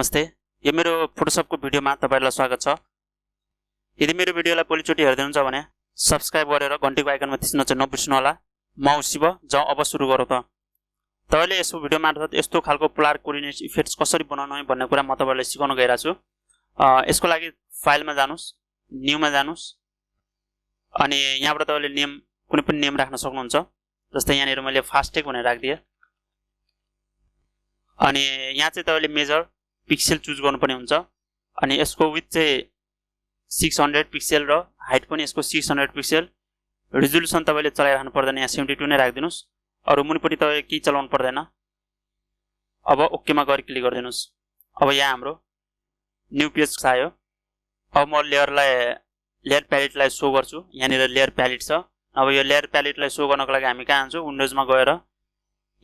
नमस्ते, यो मेरो फोटोशपको भिडियोमा तपाईहरुलाई स्वागत छ। यदि मेरो भिडियोलाई पहिलोचोटि हेर्दै हुनुहुन्छ भने सब्स्क्राइब गरेर घण्टीको आइकनमा थिच्न चाहिँ नबिर्सनु होला। म शिव, जाउँ अब सुरु गरौँ त। तपाईले यसको भिडियो मार्फत यस्तो खालको पोलर कोअर्डिनेट इफेक्ट्स कसरी बनाउने भन्ने कुरा म तपाईलाई सिकाउन गइरहेको छु। यसको लागि फाइलमा जानुस्, न्यूमा जानुस् अनि यहाँबाट तपाईले नेम कुनै पनि नेम राख्न सक्नुहुन्छ। जस्तै यहाँ मैले फास्टैग भनेर राख्दिए अनि यहाँ चाहिँ तपाईले मेजर पिक्सल चुज गर्नुपर्ने हुन्छ अनि यसको विड्थ चाहिँ 600 पिक्सल र हाइट पनि यसको 600 पिक्सल। रिजोल्युसन तपाईले चलाइराख्नु पर्दैन, यहाँ 72 नै राख्दिनुस्। अरु मुनिपटि तपाईले के चलाउनु पर्दैन। अब ओके मा गएर क्लिक गर्दिनुस्। अब यहाँ हाम्रो न्यू पेज आयो। अब म लेयर प्यालेटलाई सो गर्छु। यहाँ निर लेयर प्यालेट छ। अब यो लेयर प्यालेटलाई सो गर्नको लागि हामी कहाँ जान्छौं, विन्डोजमा गएर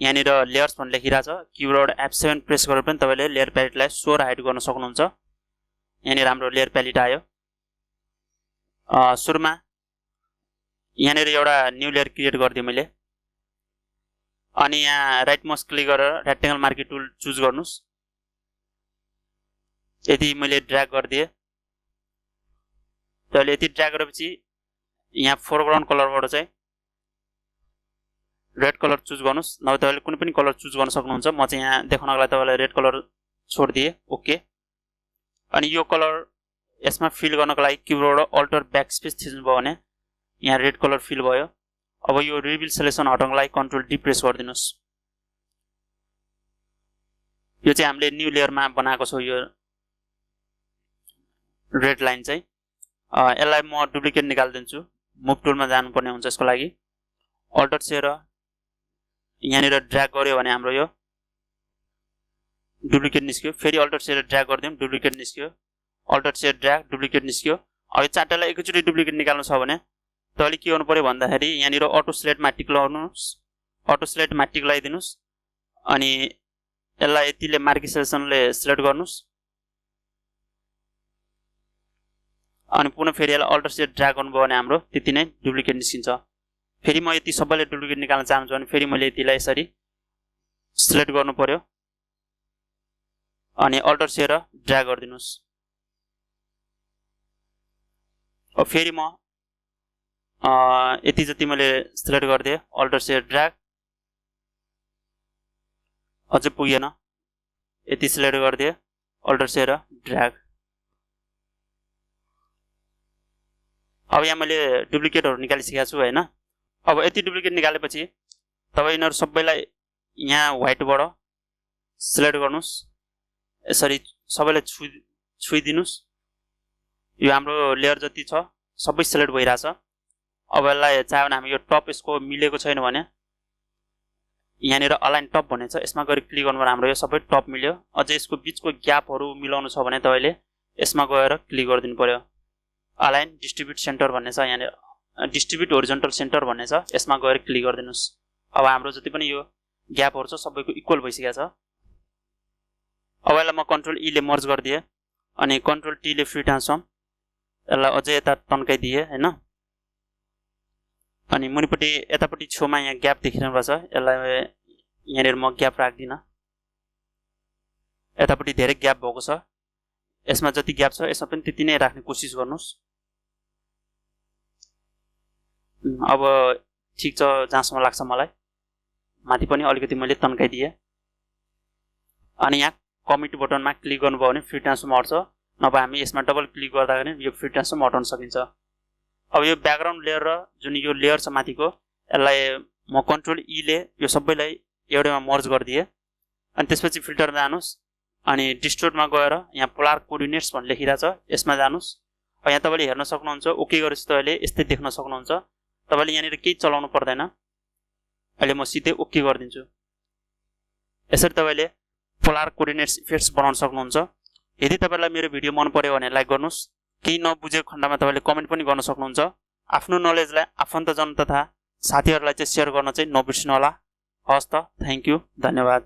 यहाँ निर लेयर्स भन्ने लेखिरहेछ। कीबोर्ड F7 प्रेस गरेर पनि तपाईले लेयर प्यालेटलाई सो र हाइड गर्न सक्नुहुन्छ। यहाँ निर हाम्रो लेयर प्यालेट आयो। सुरुमा यहाँ निर एउटा न्यू लेयर क्रिएट गर्दिए मैले अनि यहाँ राइट माउस क्लिक गरेर रेक्टेंगल मार्किङ टुल चुज गर्नुस्। यदि मैले ड्र्याग गर्दिए त्यसले यति ड्र्याग गरेपछि यहाँ फोरग्राउन्ड कलरबाट चाहिँ रेड कलर चुज गर्नुस्। नभए तपाईले कुनै पनि कलर चुज गर्न सक्नुहुन्छ। म चाहिँ यहाँ देखाउनको लागि तपाईलाई रेड कलर छोड्दिए। ओके। अनि यो कलर यसमा फिल गर्नको लागि कीबोर्डबाट अल्टर ब्याकस्पेस थिच्नुभयो भने यहाँ रेड कलर फिल भयो। अब यो रिभिल सिलेक्सन हटाउनको लागि कन्ट्रोल डी प्रेस गर्दिनुस्। यो चाहिँ हामीले न्यू लेयरमा बनाएको छौ। यो रेड लाइन चाहिँ यसलाई म डुप्लिकेट निकाल्दिन्छु। मुभ टुलमा जानुपर्ने हुन्छ। यसको लागि अल्टर सेयर यहाँ निर ड्र्याग गर्यो भने हाम्रो यो डुप्लिकेट निस्क्यो। फेरि अल्टर सेयर ड्र्याग गर्दियौं, डुप्लिकेट निस्क्यो। अल्टर सेयर ड्र्याग, डुप्लिकेट निस्क्यो। अब यो चारटालाई एकैचोटी डुप्लिकेट निकाल्नु छ भने तपाईले के गर्नु पर्यो भन्दाखेरि यहाँ निर अटो सिलेक्टमा टिक लगाउनुस्। अटो सिलेक्टमा टिक लगाइदिनुस् अनि यसलाई यतिले मार्किङ सेलेक्सनले सिलेक्ट गर्नुस् अनि पुनः फेरि यसलाई अल्टर सेयर ड्र्याग गर्नुभयो भने हाम्रो त्यति नै डुप्लिकेट निस्किन्छ। फेरि म यति सबैले डुप्लिकेट निकाल्न चाहन्छु भने फेरि मैले यतिलाई यसरी सिलेक्ट गर्नु पर्यो अनि अल्टर सेयर ड्र्याग गर्दिनुस्। अब फेरि म यति जति मैले सिलेक्ट गर्दिए, अल्टर सेयर ड्र्याग, अझै पुगेन। यति सिलेक्ट गर्दिए, अल्टर सेयर ड्र्याग। अब यहाँ मैले डुप्लिकेटहरु निकालिसकेको छु हैन। अब यति डुप्लिकेट निकालेपछि तपाई यिनीहरु सबैलाई यहाँ व्हाइटबाट सिलेक्ट गर्नुस्। यसरी सबैलाई छुइदिनुस्। यो हाम्रो लेयर जति छ सबै सिलेक्ट भइराछ। अब यसलाई चाह्यो भने हामी यो टप यसको मिलेको छैन भने यहाँ निर अलाइन टप भन्ने छ, यसमा गएर क्लिक गर्नु भने हाम्रो यो सबै टप मिल्यो। अझै यसको बीचको ग्यापहरु मिलाउनु छ भने तपाईले यसमा गएर क्लिक गर्दिनु पर्यो। अलाइन डिस्ट्रिब्युट सेन्टर भन्ने छ, यहाँ डिस्ट्रिब्युट होरिजोन्टल सेन्टर भन्ने छ, यसमा गएर क्लिक गर्दिनुस्। अब हाम्रो जति पनि यो ग्यापहरु छ सबैको इक्वल भइसकेको छ। अब यसलाई म कन्ट्रोल ई ले मर्ज गर्दिए अनि कन्ट्रोल टी ले फ्री ट्रान्सफर्म यसलाई अझै यता तन्काइदिए हैन। अनि मुनिपटि यतापटि छेउमा यहाँ ग्याप देखिरहेको छ, यसलाई यहाँनिर म ग्याप राख्दिन। यतापटि धेरै ग्याप भएको छ, यसमा जति ग्याप छ यसमा पनि त्यति नै राख्ने कोसिस गर्नुस्। अब ठीक छ जहाँसम्म लाग्छ मलाई। माथि पनि अलिकति मैले तन्काइदिए अनि यहाँ कमिट बटनमा क्लिक गर्नुभयो भने फ्री ट्रान्सफर्म हट्छ। नभए हामी यसमा डबल क्लिक गर्दाखेरि यो फ्री ट्रान्सफर्म हटाउन सकिन्छ। अब यो ब्याकग्राउन्ड लेयर र जुन यो लेयर छ माथिको यसलाई म कन्ट्रोल ई ले यो सबैलाई एउटैमा मर्ज गर्दिए अनि त्यसपछि फिल्टरमा जानुस् अनि डिस्टोर्टमा गएर यहाँ पोलर कोअर्डिनेट्स भन्ने लेखिरहेछ, यसमा जानुस्। अब यहाँ तपाईले हेर्न सक्नुहुन्छ। ओके गरेपछि तपाईले यस्तै देख्न सक्नुहुन्छ। तपाईले यहाँ निर केही चलाउनु पर्दैन। अहिले म सिधै ओके गर्दिन्छु। यसरी तपाईले पोलर कोअर्डिनेट्स इफेक्ट्स बनाउन सक्नुहुन्छ। यदि तपाईलाई मेरो भिडियो मन पर्यो भने लाइक गर्नुस्। केही नबुझेको खण्डमा तपाईले कमेन्ट पनि गर्न सक्नुहुन्छ। आफ्नो नलेजलाई आफन्तजन तथा साथीहरुलाई चाहिँ शेयर गर्न चाहिँ नबिर्सनु होला। हस् त, थ्यांक यू, धन्यवाद।